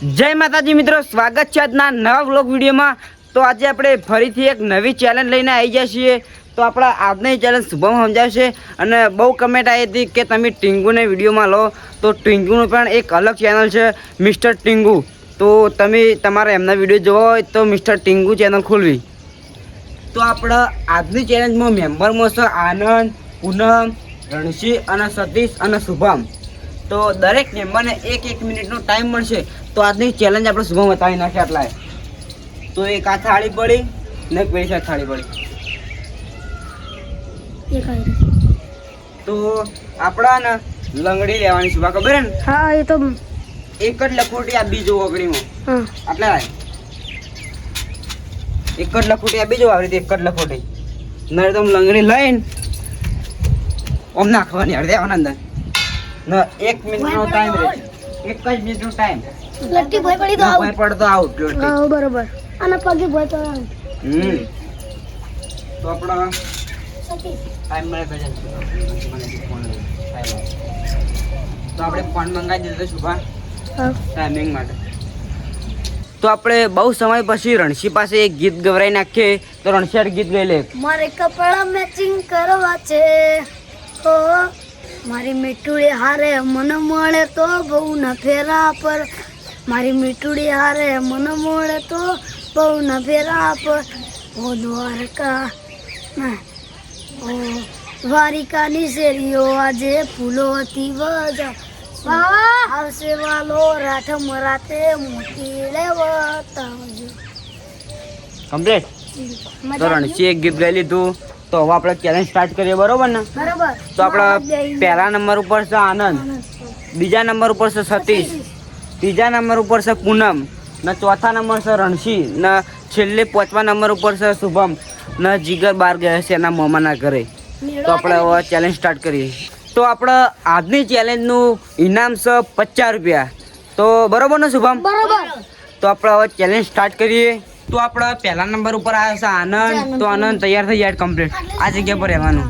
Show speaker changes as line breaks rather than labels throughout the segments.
જય માતાજી મિત્રો, સ્વાગત છે આજના નવા વ્લોગ વિડીયોમાં। તો આજે આપણે ફરીથી એક નવી ચેલેન્જ લઈને આવી ગયા છીએ। તો આપણા આજની ચેલેન્જ શુભમ સમજાવશે અને બહુ કમેન્ટ આવી હતી કે તમે ટીંગુને વિડીયોમાં લો। તો ટીંગુનું પણ એક અલગ ચેનલ છે મિસ્ટર ટીંગુ। તો તમે તમારા એમના વિડીયો જોવા હોય તો મિસ્ટર ટીંગુ ચેનલ ખોલવી। તો આપણા આજની ચેલેન્જમાં મેમ્બરમાં છે આનંદ, પૂનમ, રણસી અને સતીશ અને શુભમ। તો દરેક મેમ્બરને એક મિનિટનો ટાઈમ મળશે। તો આજની ચેલેન્જ આપણે શુભમ બતાવી નાખીએ આટલા। તો એક આ થાળી પડી ને એક પેલી થાળી પડી। તો આપણા ને લંગડી લેવાની શુભા, ખબર હે ને?
હા, એ તો
એક જ લખોટી આ બીજો ઓગણીમાં આટલા એક જ લખોટી આ બીજો આવી એક જ લખોટી નરે તો લંગડી લઈને ઓમ નાખવાની અડધે અંદર ના 1 મિનિટનો ટાઈમ રહેશે। 1 જ મિનિટનો ટાઈમ।
લટ્ટી ભોય પડી તો
ભોય પડે તો આઉટ।
હા, બરોબર। અને પગે ભોય તો
તો આપણા ટાઈમ મળે ભેજન તો આપણે ફોન મંગાવી દીધો શુભા ટાઈમિંગ માટે। તો આપણે બહુ સમય પછી રણસી પાસે એક ગીત ગવરાઈ નાખીએ। તો રણસી ગીત ગાઈ લે।
મારે કપડા મેચિંગ કરવા છે ઓ મારી મીઠુડી હારે મન મળે તો બહુ ના ફેરા પર, મારી મીઠુડી હારે મન મળે તો બહુ ના ફેરા પર। ઓ દ્વારકા ઓ દ્વારિકાની શેરીઓ આજે ફૂલોથી વજા આવશે વાલો રાઠ મરાતે મોતી લેવતાવજો।
કમ્પ્લીટ। તો રણસી એક ગીત ગાઈ લીધું। તો હવે આપણે ચેલેન્જ સ્ટાર્ટ કરીએ, બરોબર ને?
બરોબર।
તો આપણા પહેલા નંબર ઉપર છે આનંદ, બીજા નંબર ઉપર છે સતીશ, ત્રીજા નંબર ઉપર છે પૂનમ ને ચોથા નંબર છે રણસી ને છેલ્લે 5મા નંબર ઉપર છે શુભમ ને જીગર બહાર ગયા છે એના મામાના ઘરે। તો આપણે હવે ચેલેન્જ સ્ટાર્ટ કરીએ। તો આપણે આજની ચેલેન્જનું ઇનામ છે 50 રૂપિયા। તો બરોબર ને શુભમ?
બરોબર।
તો આપણે હવે ચેલેન્જ સ્ટાર્ટ કરીએ। તો આપણે પહેલા નંબર ઉપર આવ્યો છે આનંદ। તો આનંદ તૈયાર થઈ જાય કમ્પ્લીટ આ જગ્યા પર રહેવાનું।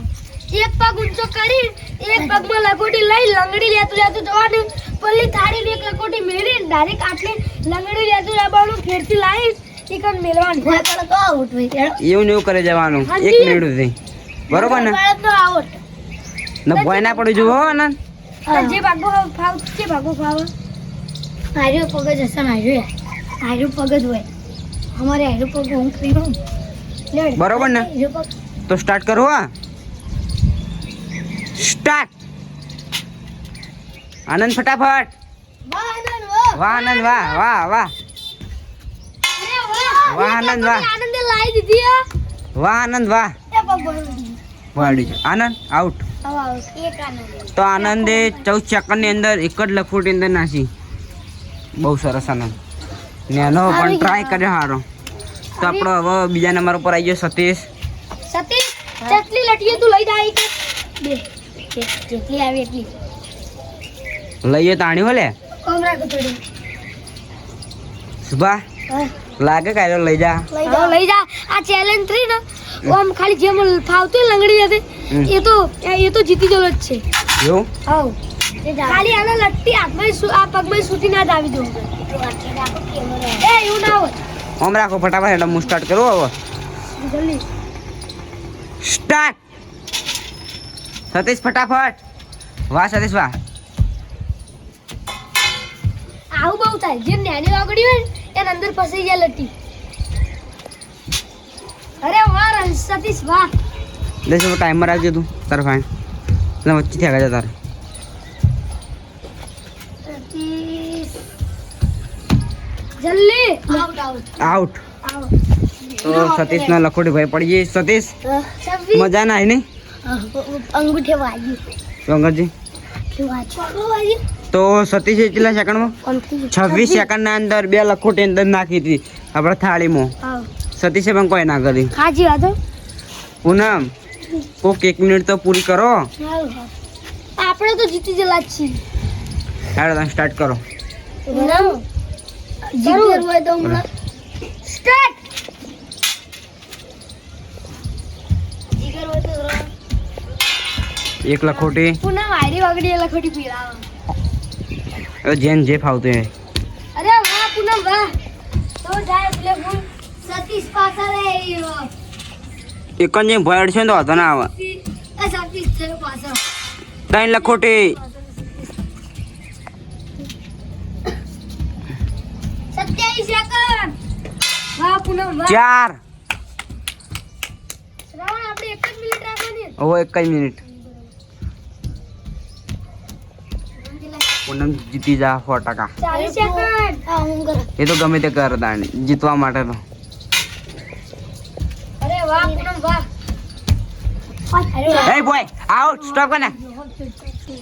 એક પગ ઊંચો કરી એક પગમાં લખોટી લઈ લંગડી લેતું જવાનું, પલ્લી થાળી એક લખોટી મેળી ડાયરેક્ટ આટલે લંગડી લેતું જવાનું, ફેરથી લાવી ચિકન મેળવાનું ભય પડે તો આઉટ હોય।
એવું ને એવું કરે જવાનું 1 મિનિટ સુધી, બરોબર ને?
તો આઉટ
ને ભય ના પડી જુઓ આનંદ।
જે ભાગો ફાવ જે ભાગો ફાવ આર્યો પગ જ હશે ને આર્યો પગ જ હોય અમારે આર્યો પગ હું કરી હું
બરોબર ને? તો સ્ટાર્ટ કરો। હા, સ્ટાર્ટ। આનંદ ફટાફટ। વાહ આનંદ, વાહ વાહ વાહ વાહ આનંદ, વાહ
આનંદ લાવી દીધી
વાહ આનંદ, વાહ વાડી છે આનંદ આઉટ। તો આનંદે 14 સેકન્ડની અંદર એક જ લખોટી અંદર નાસી। બહુ સરસ આનંદ, નેનો પણ ટ્રાય કર્યો સારો। તો આપણો હવે બીજા નંબર ઉપર આવી ગયો સતીશ।
સતીશ જેટલી લટીએ તું લઈ જાય કે બે જેટલી આવી એટલી
લઈએ તાણી હોલે
કોમ રાખો થોડી
સુભા લાગે કાયો લઈ જા
લઈ જા। આ ચેલેન્જ થઈ ને ઓમ ખાલી જેમ ફાવતું લંગડી હતી એ તો જીતી જલો જ છે
એવું।
આવ ખાલી આને લટ્ટી હાથમાં આ પગમાં સૂટી ના જ આવી દઉં એ એવું ના હોય।
ઓમ રાખો ફટાફટ એટલે હું સ્ટાર્ટ કરું હવે।
જલ્દી
સ્ટાર્ટ। સતીશ ફટાફટ। વાહ સતીશ વાહ।
આવું બહુ થાય જેમ નાની વાગડી હોય ને એના અંદર ફસાઈ જાય લટ્ટી। અરે વાહ સતીશ વાહ।
દેશ ટાઈમર આવજો તું તારે ફાઈન એટલે વચ્ચે થયા ગયા તારે।
જલ્દી આઉટ
આઉટ। તો સતીશ ના લખોટી ભાઈ પડી ગઈ। સતીશ મજા ના આવી નહીં?
અંગૂઠે વાગ્યું
શંકરજી। તો સતીશે કેટલા સેકન્ડમાં? 26 સેકન્ડના અંદર 2 લખોટી અંદર નાખી હતી આપણે થાળીમાં। સતીશે પણ કોઈ ના કરી।
હાજી વાત
પૂનમ કોક 1 મિનિટ તો પૂરી કરો।
આપણે તો જીતી જલા જ છીએ।
હાલો તમે સ્ટાર્ટ કરો।
જીગર હોય તો હમણાં સ્ટાર્ટ। જીગર હોય તો
1 લખોટી
પૂનમ વાયરી વગડી લખોટી પીળા
જેન જે ફાવતું એ।
અરે વાહ પૂનમ વાહ તો જાય એટલે હું સતીશ પાછળ
એક જ ભયડ છે ને તો વાંધો ના આવે
સતીશ થયો પાછળ
3 લખોટી
27 સેકન્ડ વાહ પૂનમ વાહ
4
શ્રાવણ આપણે 1 જ મિનિટ રાખવાની
હવે 1 જ મિનિટ પૂનમ જીતી જા 100%.
40 સેકન્ડ હા હું કર
એ તો ગમે તે કર દાણી જીતવા માટે તો
અરે વાહ પૂનમ વાહ
એ બોય આઉટ સ્ટોપ કર ને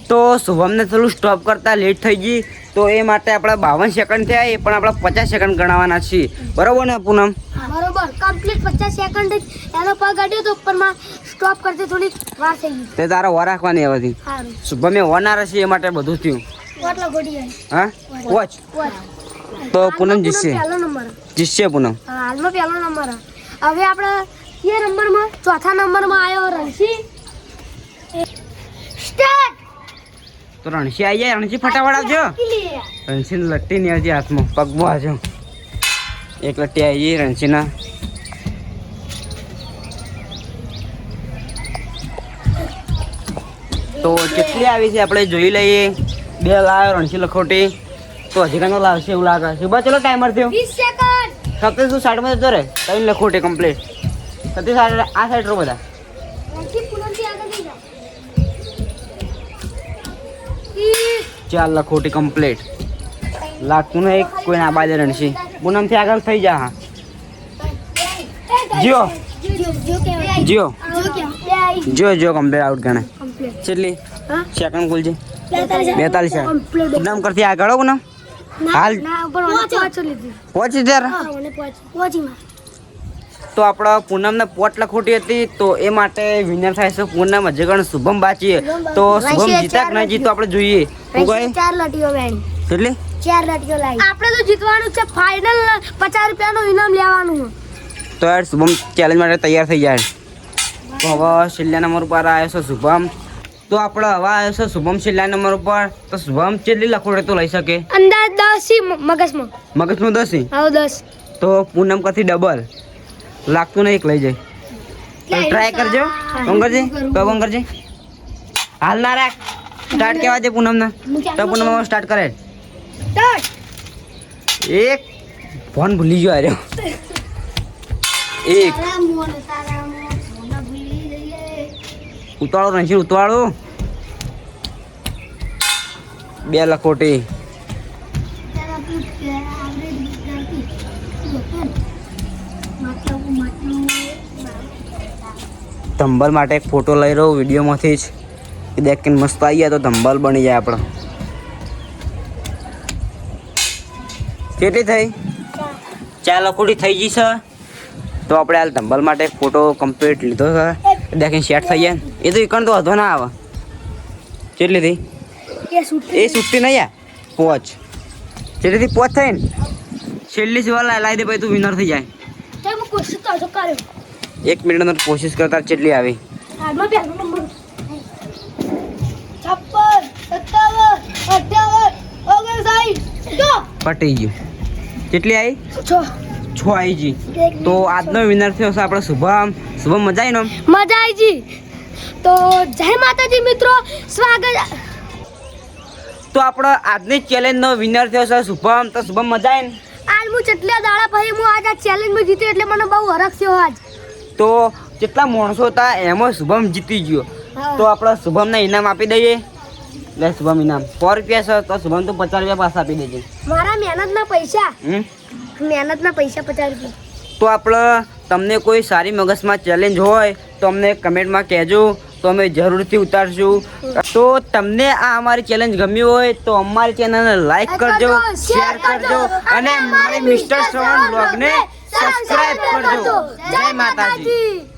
તો શુભમને થોડું સ્ટોપ કરતા લેટ થઈ ગઈ તો એ માટે આપણા 52 સેકન્ડ થયા એ પણ આપણા 50 સેકન્ડ ગણવાના છે બરોબર ને પૂનમ
બરોબર કમ્પ્લીટ 50 સેકન્ડ જ એનો પગ અડ્યો તો ઉપરમાં સ્ટોપ કરતે થોડી વાર થઈ ગઈ
તે તારો વાર રાખવાની હવેથી
સારું
શુભમે હોનાર છે એ માટે બધું થયું
કેટલા ગોડી આવી
હા વોચ તો પૂનમ જીતશે
પહેલો નંબર
જીતશે પૂનમ
હાલમાં પહેલો નંબર હવે આપણે એ નંબરમાં ચોથા નંબરમાં આવ્યો રણસી સ્ટાર્ટ
તો રણસી આવી જાય રણસી ફટાફટ આવજો રણસી લટ્ટી નહીં આવતી હાથમાં પગમાં આવજો એક લટ્ટી આવી ગઈ રણસીના તો કેટલી આવી છે આપણે જોઈ લઈએ 2 લાવ્યો રણસી લખોટી તો હજી કાંઈ લાવશે એવું લાગે છે બસ ચલો ટાઈમર થયો
20 સેકન્ડ
સત્તીસ તું સાઈડમાં જતો રે 3 લખોટી કમ્પ્લીટ સત્તીસ આ સાઈડ રો બધા
રણસી પૂનમથી આગળ નહીં જા
4 લખોટી કમ્પ્લીટ લાગતું નહીં કોઈ ના બાજે રણસી પૂનમથી આગળ થઈ જા હા જીઓ જીઓ જો કમ્પ્લીટ આઉટ ગણે કેટલી સેકન્ડ કુલ છે 42 સેકન્ડ પૂનમ કરતી આગળ હો પૂનમ હાલ પહોંચી ત્યારે તો આપણા પૂનમને પોટ લખોટી હતી તો એ માટે વિનર થાય છે પૂનમ હજી ગણ શુભમ બાચી તો શુભમ જીતા કે નહીં જીતો આપણે જોઈએ શું કહે
4 લટીઓ વેણી
કેટલી
4 લટીઓ લાવી આપણે તો જીતવાનું છે ફાઇનલ 50 રૂપિયાનું ઇનામ લેવાનું
તો યાર શુભમ ચેલેન્જ માટે તૈયાર થઈ જાય તો હવે છેલ્લા નંબર ઉપર આવ્યો છે શુભમ તો આપણે હવે આવ્યો છે શુભમ છેલ્લા નંબર ઉપર તો શુભમ કેટલી લખોટી તો લઈ શકે
અંદાજ 10 છે મગજમાં
મગજમાં 10
આવો 10
તો પૂનમ કરતી ડબલ લાગતું નહીં એક લઈ જાય ટ્રાય કરજો કોંગરજી તો કોંગરજી હાલ ના રાખ સ્ટાર્ટ કેવા છે પૂનમને તો પૂનમ સ્ટાર્ટ કરે એક ફોન ભૂલી ગયો આર્યો એક ઉતાળો રણસી ઉતાળો 2 લખોટી ધંબલ માટે એક ફોટો લઈ રહ્યો વિડીયોમાંથી જ એ દેખીને મસ્ત આવી ગયા તો ધંબલ બની જાય આપણો કેટલી થઈ 4 લખોટી થઈ ગઈ છે તો આપણે હાલ ધંબલ માટે એક ફોટો કમ્પ્લીટ લીધો છે દેખીને સેટ થઈ જાય એ તો એકણ તો વધો ના આવે કેટલી થઈ એ સુટ્ટી નહીં યાર પોચ કેટલી થી પોચ થઈ ને છેલ્લી સિવાય લાવી દે ભાઈ તું વિનર થઈ જાય 1 મિનિટ અંદર કોશિશ કરતા કેટલી આવી પટી ગયું કેટલી આવી 6 આવી જી તો આજનો વિનર થયો છે આપણો શુભમ મજા આવી ને
મજા આવી જી તો જય માતાજી મિત્રો સ્વાગત
તો આપણો આજની ચેલેન્જનો વિનર થયો છે શુભમ તો શુભમ મજા આવી ને
આજ હું કેટલા દાડા પછી હું આજ આ ચેલેન્જમાં જીત્યો એટલે મને બહુ હરખ થયો આજ
તો જેટલા માણસો હતા એમાં શુભમ જીતી ગયો તો આપણે શુભમને ઇનામ આપી દઈએ લે શુભમ ઇનામ 100 રૂપિયા છે તો શુભમ તો 50 રૂપિયા પાછા આપી દેજે
મારા મહેનતના પૈસા 50 રૂપિયા
તો આપણે તમને કોઈ સારી મગજમાં ચેલેન્જ હોય તો અમને કમેન્ટમાં કહેજો તો અમે જરૂરથી ઉતારશું તો તમને આ અમારી ચેલેન્જ ગમી હોય તો અમારી ચેનલને લાઈક કરજો શેર કરજો અને મારી મિસ્ટર શ્રવણ બ્લોગને સબસ્ક્રાઇબ કરજો જય માતાજી.